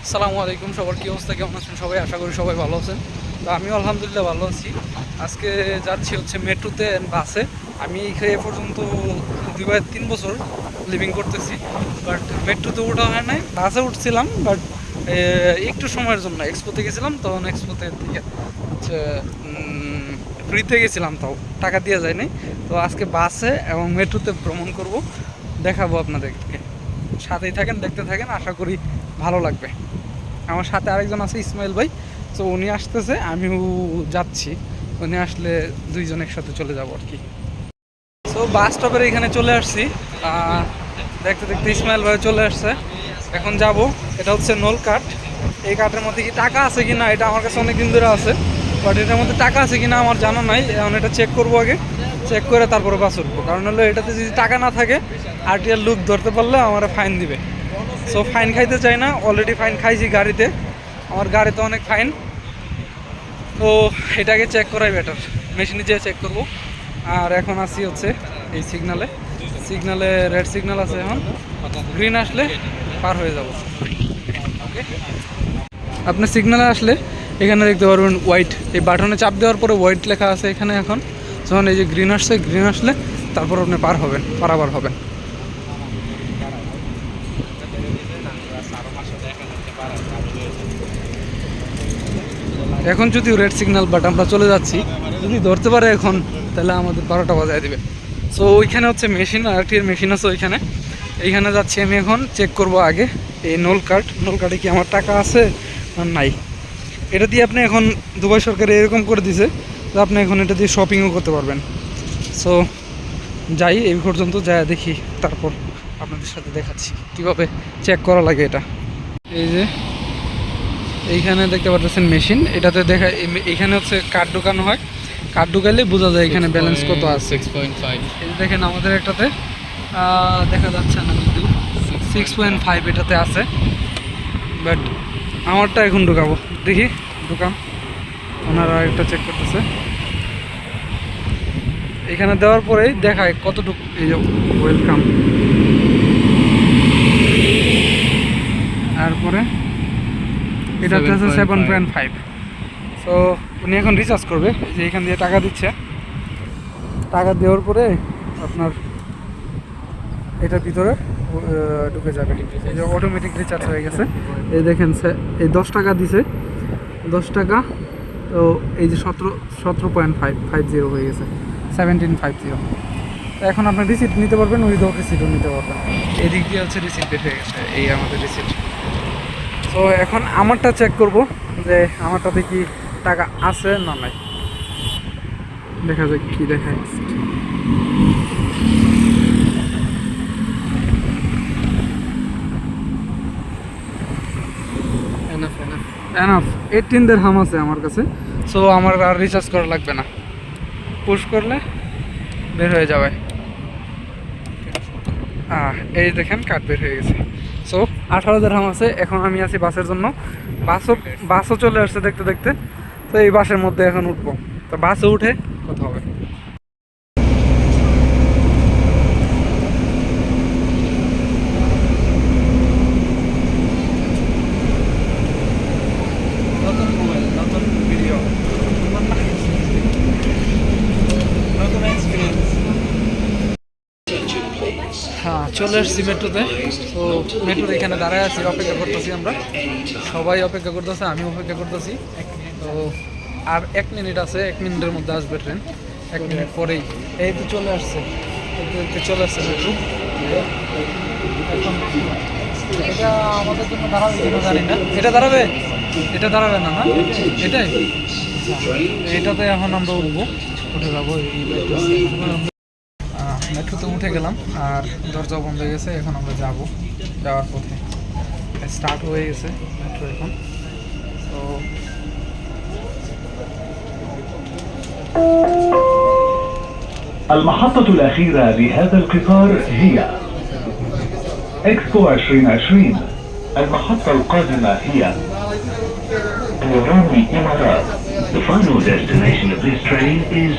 আসসালামু আলাইকুম, সবার কী অবস্থা, কেমন আছেন সবাই? আশা করি সবাই ভালো আছেন। তো আমিও আলহামদুলিল্লাহ ভালো আছি। আজকে যাচ্ছি হচ্ছে মেট্রোতে বাসে। আমি এ পর্যন্ত 2 বা 3 বছর লিভিং করতেছি, বাট মেট্রোতে ওঠা হয় নাই, বাসে উঠছিলাম। বাট একটু সময়ের জন্য এক্সপোতে গেছিলাম, তখন এক্সপোতে থেকে হচ্ছে ফ্রিতে গেছিলাম, তাও টাকা দিয়ে যায় নাই। তো আজকে বাসে এবং মেট্রোতে ভ্রমণ করব, দেখাবো আপনাদেরকে। সাথেই থাকেন, দেখতে থাকেন, আশা করি ভালো লাগবে। আমার সাথে আরেকজন আছে, ইসমাইল ভাই। তো উনি আসতেছে, আমিও যাচ্ছি। উনি আসলে দুইজন একসাথে চলে যাবো আর কি। তো বাস স্টপের এখানে চলে আসছি। দেখতে দেখতে ইসমাইল ভাই চলে আসছে। এখন যাব, এটা হচ্ছে নোল কার্ড। এই কার্ডের মধ্যে কি টাকা আছে কি না, এটা আমার কাছে অনেক দিন ধরে আছে, বাট এটার মধ্যে টাকা আছে কি না আমার জানা নাই। এখন এটা চেক করবো আগে, চেক করে তারপরে বাস উঠবো। কারণ হলো এটাতে যদি টাকা না থাকে, আরটিআর লুক ধরতে পারলে আমার ফাইন দিবে। সো ফাইন খাইতে চাই না, অলরেডি ফাইন খাইছি গাড়িতে, আমার গাড়িতে অনেক ফাইন। তো এটাকে চেক করাই বেটার, মেশিনে যেয়ে চেক করব। আর এখন আসি হচ্ছে এই সিগনালে। সিগনালে রেড সিগন্যাল আছে, এখন গ্রিন আসলে পার হয়ে যাব। ওকে, আপনি সিগনালে আসলে এখানে দেখতে পারবেন হোয়াইট, এই বাটনে চাপ দেওয়ার পরে হোয়াইট লেখা আছে এখানে। এখন যখন এই যে গ্রিন আসছে, গ্রিন আসলে তারপর আপনি পার হবেন, পারাবার হবেন। এখন যদিও রেড সিগন্যাল, বাট আমরা চলে যাচ্ছি। যদি ধরতে পারে এখন, তাহলে আমাদের 12টা বাজায় দিবে। সো ওইখানে হচ্ছে মেশিন, আরটিআর মেশিন আছে ওইখানে। এইখানে যাচ্ছি আমি, এখন চেক করব আগে এই নোল কার্ড। নোল কার্ডে কি আমার টাকা আছে আর নাই। এটা দিয়ে আপনি এখন, দুবাই সরকার এরকম করে দিছে যে আপনি এখন এটা দিয়ে শপিংও করতে পারবেন। সো যাই, এই পর্যন্ত যায় দেখি, তারপর আপনাদের সাথে দেখাচ্ছি কীভাবে চেক করা লাগে এটা। এই যে এইখানে দেখতে পাচ্ছেন মেশিন, এটাতে দেখা, এইখানে হচ্ছে কার্ড ঢোকানো হয়। কার্ড ঢুকালে বোঝা যায় এখানে ব্যালেন্স কত আছে। 6.5 এই দেখেন আমাদের এটাতে দেখা যাচ্ছে না, যদি 6.5 এটাতে আছে। বাট আমারটা এখন ঢুকাবো, দেখি ঢুকাম। ওনারা একটা চেক করতেছে, এখানে দেওয়ার পরেই দেখায় কতটুকু। এই যে ওয়েলকাম, তারপরে এটাতে আছে 7.5। সো উনি এখন রিচার্জ করবে, যে এখান দিয়ে টাকা দিচ্ছে। টাকা দেওয়ার পরে আপনার এটার ভিতরে ঢুকে যাবে, এই যে অটোমেটিক রিচার্জ হয়ে গেছে। এই দেখেন, এই 10 টাকা দিছে, 10 টাকা। তো এই যে 17.50 হয়ে গেছে, 1750। তো এখন আপনার রিসিপ্ট নিতে পারবেন, উইদাউট রিসিপ্টও নিতে পারবেন। এই দিক দিয়ে হচ্ছে রিসিপ্ট বের হয়ে গেছে, এই আমাদের রিসিপ্ট। তো এখন আমারটা চেক করব যে আমারটাতে কি টাকা আছে না নাই, দেখা যাক কি দেখায়। এনাফ 18 দিরহাম আছে আমার কাছে। সো আমার আর রিচার্জ করা লাগবে না, পুশ করলে বের হয়ে যাবে। এই দেখেন কার্ড বের হয়ে গেছে। সো 18 দিরহাম আছে। এখন আমি আছি বাসের জন্য, বাসও চলে আসছে দেখতে দেখতে। তো এই বাসের মধ্যে এখন উঠবো, তো বাসে উঠে কথা হবে। নতুন মোবাইল, নতুন ভিডিও, নতুন এক্সপিরিয়েন্স। হ্যাঁ, চলে আসছি মেট্রোতে। তো মেট্রোর এখানে দাঁড়ায় আছি, অপেক্ষা করতেছি আমরা, সবাই অপেক্ষা করতেছে, আমি অপেক্ষা করতেছি। তো আর 1 মিনিট আছে, 1 মিনিটের মধ্যে আসবে ট্রেন, 1 মিনিট পরেই। এই তো চলে আসছে, চলে আসছে মেট্রো। এখন এটা আমাদের জন্য দাঁড়াবে কিনা জানি না। এটা দাঁড়াবে, এটা দাঁড়াবে না, না এটাই। এটাতে এখন আমরা উঠবো, উঠে যাবো এই মেট্রোতে উঠে গেলাম। আর দরজা বন্ধ হয়ে গেছে, এখন আমরা যাওয়ার পথে স্টার্ট হয়ে গেছে মেট্রো এখন। তো المحطة الأخيرة لهذا القطار هي إكسبو 2020. المحطة القادمة هي طيران الإمارات. The final destination of this train is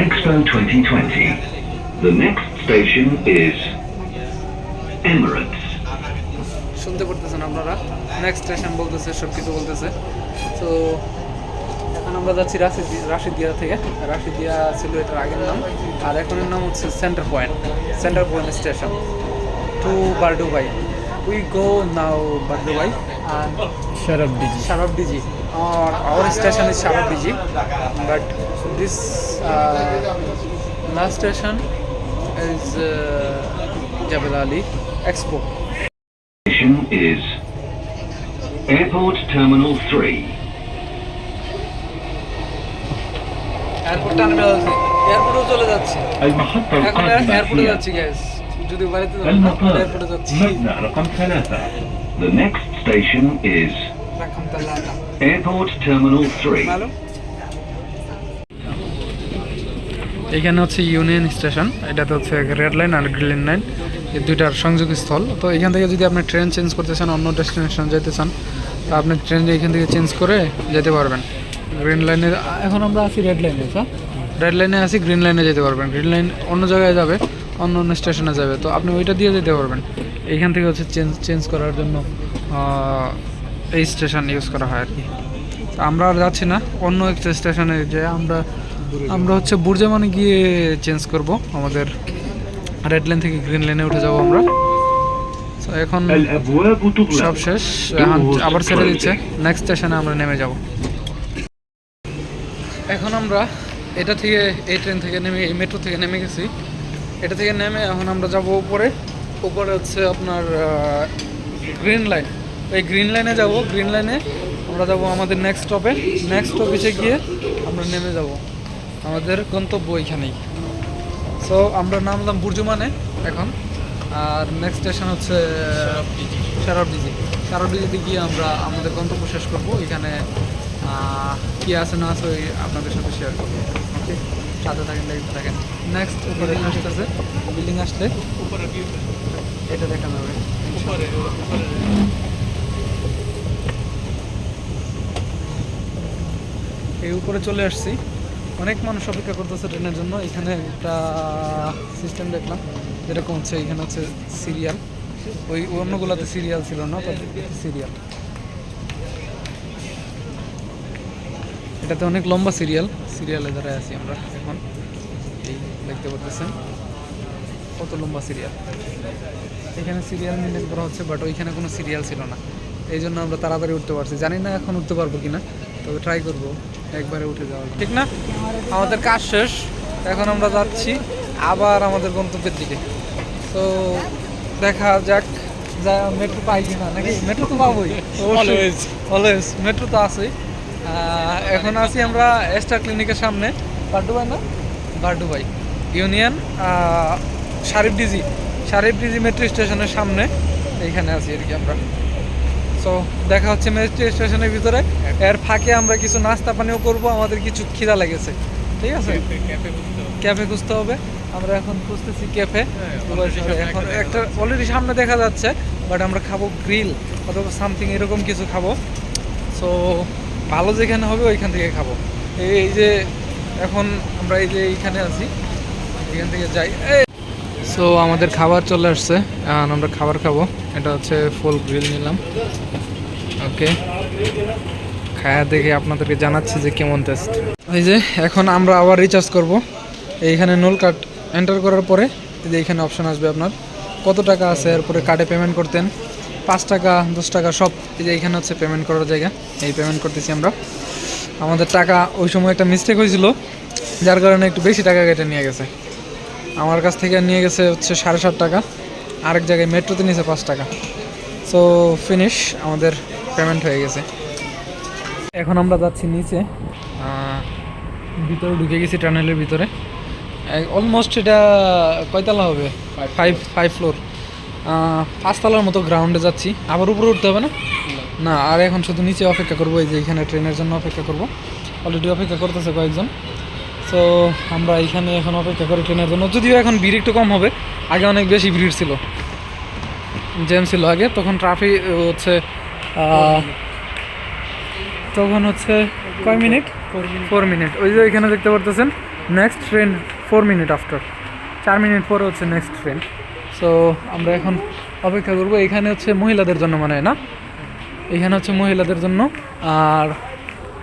Expo 2020. The next station is Emirates. বুঝতে পারতেছেন আপনারা, নেক্সট স্টেশন বলতেছে, সব কিছু বলতেছে। তো এখন আমরা যাচ্ছি রাশিদিয়া থেকে। রাশিদিয়া ছিল এটার আগের নাম, আর এখনের নাম হচ্ছে center point station to Bur Dubai. We go now Bur Dubai and Sharabdiji. Our station is Sharabdiji, but this last station is Jebel Ali Expo. Station is Airport Terminal 3. Airport terminal, এয়ারপোর্টও চলে যাচ্ছে। المحطة এখন القادمة এয়ারপোর্টে هي যাচ্ছি গ্যাস, যদি বাড়িতে المطار এয়ারপোর্টে যাচ্ছি। مبنى رقم 3. The next station is রাখলাম তালাটা Airport Terminal 3. ভালো। এখানে হচ্ছে ইউনিয়ন স্টেশন, এটাতে হচ্ছে রেড লাইন আর গ্রিন লাইন, এই দুইটার সংযোগস্থল। তো এখান থেকে যদি আপনি ট্রেন চেঞ্জ করতে চান, অন্য ডেস্টিনেশন যেতে চান, তো আপনি ট্রেন এখান থেকে চেঞ্জ করে যেতে পারবেন। গ্রিন লাইনে এখন আমরা আছি, রেড লাইনে, রেড লাইনে আছি, গ্রিন লাইনে যেতে পারবেন। গ্রিন লাইন অন্য জায়গায় যাবে, অন্য অন্য স্টেশনে যাবে, তো আপনি ওইটা দিয়ে যেতে পারবেন। এইখান থেকে হচ্ছে চেঞ্জ করার জন্য এই স্টেশন ইউজ করা হয় আর কি। তো আমরা আর যাচ্ছি না, অন্য একটা স্টেশনে যে আমরা হচ্ছে বুর্জামানে গিয়ে চেঞ্জ করব, আমাদের রেড লাইন থেকে গ্রিন লাইনে উঠে যাব আমরা। তো এখন الأبواب সব تغلق. শেষ, এখন আবার ছেড়ে দিচ্ছে, নেক্সট স্টেশনে আমরা নেমে যাব। এখন আমরা এটা থেকে, এই ট্রেন থেকে নেমে, এই মেট্রো থেকে নেমে গেছি। এটা থেকে নেমে এখন আমরা যাব উপরে। উপরে হচ্ছে আপনার গ্রিন লাইন, ওই গ্রিন লাইনে যাব। গ্রিন লাইনে আমরা যাব আমাদের নেক্সট স্টপে। নেক্সট স্টপেজে গিয়ে আমরা নেমে যাব, আমাদের গন্তব্য ওইখানেই। সো আমরা নামলাম বুর্জুমানে এখন, আর নেক্সট স্টেশন হচ্ছে শারাবডিজিতে গিয়ে আমরা আমাদের গন্তব্য শেষ করবো। এখানে কী আছে না আছে ওই আপনাদের সাথে শেয়ার করবো। ওকে, সাথে থাকেন, দেখতে থাকেন। নেক্সট বিল্ডিং আসতেছে, বিল্ডিং আসলে এটা দেখা যাবে। এই উপরে চলে আসছি, অনেক মানুষ অপেক্ষা করতেছে ট্রেনের জন্য। এখানে একটা সিস্টেম দেখলাম যেরকম হচ্ছে, এখানে হচ্ছে সিরিয়াল, ওই অন্যগুলোতে সিরিয়াল ছিল না, তো সিরিয়াল, এটাতে অনেক লম্বা সিরিয়ালে দাঁড়ায় আছি আমরা এখন। এই দেখতে পারতেছেন কত লম্বা সিরিয়াল। এখানে সিরিয়াল মেনটেন করা হচ্ছে, বাট ওইখানে কোনো সিরিয়াল ছিল না, এই জন্য আমরা তাড়াতাড়ি উঠতে পারছি। জানি না এখন উঠতে পারবো কিনা, তবে ট্রাই করবো একবারে উঠে যাওয়ার, ঠিক না? আমাদের কাজ শেষ, এখন আমরা যাচ্ছি আবার আমাদের গন্তব্যের দিকে। তো দেখা যাক, যা মেট্রো পাই কিনা, নাকি মেট্রো তো পাবোই অলওয়েজ, মেট্রো তো আছেই। এখন আছি আমরা স্টার ক্লিনিকের সামনে, বারডুবাই ইউনিয়ন শারিফডিজি মেট্রো স্টেশনের সামনে, এইখানে আছি আর কি আমরা। সো দেখা হচ্ছে মেট্রো স্টেশনের ভিতরে। এর ফাঁকে আমরা কিছু নাস্তা পানিও করব, আমাদের কিছু খিদা লেগেছে, ঠিক আছে? ক্যাফে খুঁজতে হবে, আমরা এখন খুঁজতেছি ক্যাফে। এখন একটা অলরেডি সামনে দেখা যাচ্ছে, বাট আমরা খাবো গ্রিল অথবা সামথিং এরকম কিছু খাবো। সো ভালো যেখানে হবে ওইখান থেকে খাবো। এই যে এখন আমরা এই যে এইখানে আছি, এখান থেকে যাই। সো আমাদের খাবার চলে আসছে, এখন আমরা খাবার খাবো। এটা হচ্ছে ফুল গ্রিল নিলাম। ওকে, খায়া দেখে আপনাদেরকে জানাচ্ছি যে কেমন টেস্ট। এই যে এখন আমরা আবার রিচার্জ করব। এইখানে নুল কার্ড এন্টার করার পরে এই যে এইখানে অপশন আসবে আপনার কত টাকা আছে, এরপরে কার্ডে পেমেন্ট করতেন 5 টাকা 10 টাকা সব। এই যে এইখানে হচ্ছে পেমেন্ট করার জায়গা, এই পেমেন্ট করতেছি আমরা। আমাদের টাকা ওই সময় একটা মিস্টেক হয়েছিল, যার কারণে একটু বেশি টাকা কেটে নিয়ে গেছে। আমার কাছ থেকে নিয়ে গেছে হচ্ছে 7.5 টাকা, আরেক জায়গায় মেট্রোতে নিয়েছে 5 টাকা। সো ফিনিশ, আমাদের পেমেন্ট হয়ে গেছে। এখন আমরা যাচ্ছি নিচে, ভিতরে ঢুকে গেছি টানেলের ভিতরে। অলমোস্ট এটা কয়তলা হবে, 5 ফ্লোর, 5 তলার মতো গ্রাউন্ডে যাচ্ছি। আবার উপরে উঠতে হবে না, না আর এখন শুধু নিচে অপেক্ষা করবো। এই যে এখানে ট্রেনের জন্য অপেক্ষা করব, অলরেডি অপেক্ষা করতেছে কয়েকজন। সো আমরা এখানে এখন অপেক্ষা করি ট্রেনের জন্য। যদিও এখন ভিড় একটু কম হবে, আগে অনেক বেশি ভিড় ছিল, জ্যাম ছিল আগে। তখন ট্রাফিক হচ্ছে তখন হচ্ছে কয় মিনিট, 4 মিনিট। ওই যে এখানে দেখতে পারতেছেন next train 4 minute after, 4 minute পরে হচ্ছে নেক্সট ট্রেন। সো আমরা এখন অপেক্ষা করব। এখানে হচ্ছে মহিলাদের জন্য মানে না, এখানে হচ্ছে মহিলাদের জন্য আর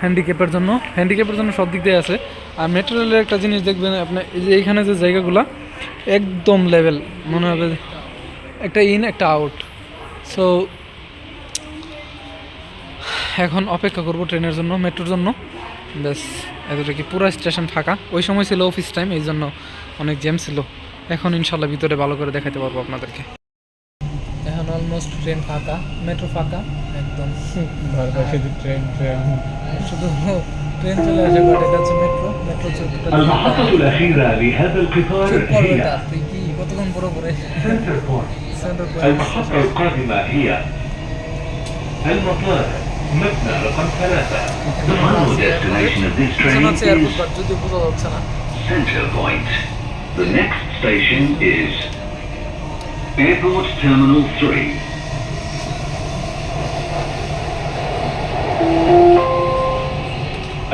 হ্যান্ডিক্যাপের জন্য সব দিক দিয়ে আছে। আর মেট্রো রেলের একটা জিনিস দেখবেন আপনি, এই যে এখানে যে জায়গাগুলো একদম লেভেল, মনে হবে একটা ইন একটা আউট। সো এখন অপেক্ষা করব ট্রেনের জন্য, মেট্রোর জন্য। ব্যাস এতটুকু, পুরো স্টেশন ফাঁকা। ওই সময় ছিল অফিস টাইম, এই জন্য অনেক জ্যাম ছিল। এখন ইনশাল্লাহ ভিতরে ভালো করে দেখাতে পারবো আপনাদেরকে। এখন অলমোস্ট ট্রেন ফাঁকা, মেট্রো ফাঁকা একদম। শুধু ট্রেন শুধু ট্রেন চলে আসে, বাট এটা হচ্ছে মেট্রো। মেট্রো المحطة الأخيرة لهذا القطار هي তুই কি কতক্ষণ পরে পরে سنتر بوينت. Centre المحطة القادمة هي المطار مبنى رقم 3. The final destination of this train হচ্ছে এয়ারপোর্ট, is বাট যদি বোঝা যাচ্ছে না। Center Point. The next station is Airport Terminal 3.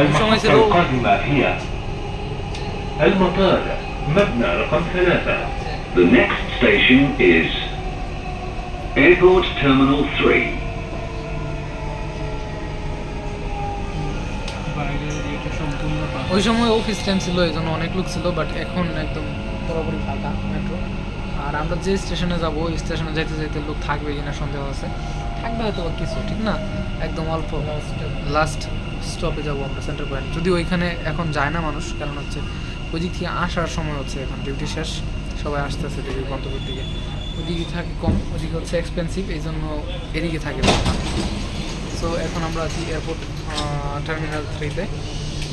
المحطة القادمة هي المطار مبنى رقم 3. The next station is Airport Terminal 3. ওই সময় অফিস টাইম ছিল, এই জন্য অনেক লোক ছিল, বাট এখন একদম পুরোপুরি ফাঁকা মেট্রো। আর আমরা যে স্টেশনে যাব, ওই স্টেশনে যাইতে যাইতে লোক থাকবে কিনা সন্দেহ আছে, থাকবে হয়তো বা কিছু, ঠিক না, একদম অল্প। লাস্ট স্টপে যাব আমরা সেন্টার পয়েন্ট, যদি ওইখানে এখন যায় না মানুষ, কারণ হচ্ছে ওই দিক থেকে আসার সময় হচ্ছে, এখন ডিউটি শেষ, সবাই আসতেছে দিকে গন্তব্যের দিকে। ওইদিকে থাকে কম, ওইদিকে হচ্ছে এক্সপেন্সিভ, এই জন্য এদিকে থাকে। সো এখন আমরা আছি এয়ারপোর্ট টার্মিনাল 3-তে।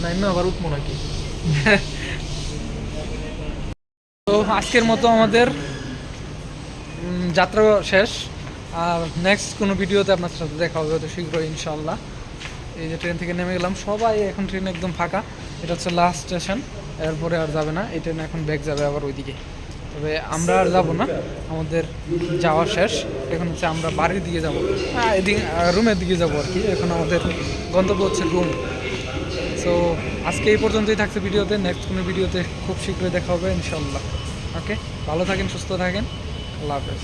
নাইমে আবার উঠবো নাকি? তো আজকের মতো আমাদের যাত্রা শেষ। আর নেক্সট কোনো ভিডিওতে আপনার সাথে দেখা হবে হয়তো শীঘ্রই ইনশাল্লাহ। এই যে ট্রেন থেকে নেমে গেলাম, সবাই এখন ট্রেন একদম ফাঁকা। এটা হচ্ছে লাস্ট স্টেশন, এরপরে আর যাবে না এই ট্রেন, এখন ব্যাক যাবে আবার ওইদিকে। তবে আমরা আর যাবো না, আমাদের যাওয়া শেষ। এখন হচ্ছে আমরা বাড়ির দিকে যাবো, এদিকে রুমের দিকে যাবো আর কি। এখন আমাদের গন্তব্য হচ্ছে রুম। সো আজকে এই পর্যন্তই থাকছে ভিডিওতে। নেক্সট কোনো ভিডিওতে খুব শীঘ্রই দেখা হবে ইনশাল্লাহ। ওকে, ভালো থাকেন, সুস্থ থাকেন, আল্লাহ হাফেজ।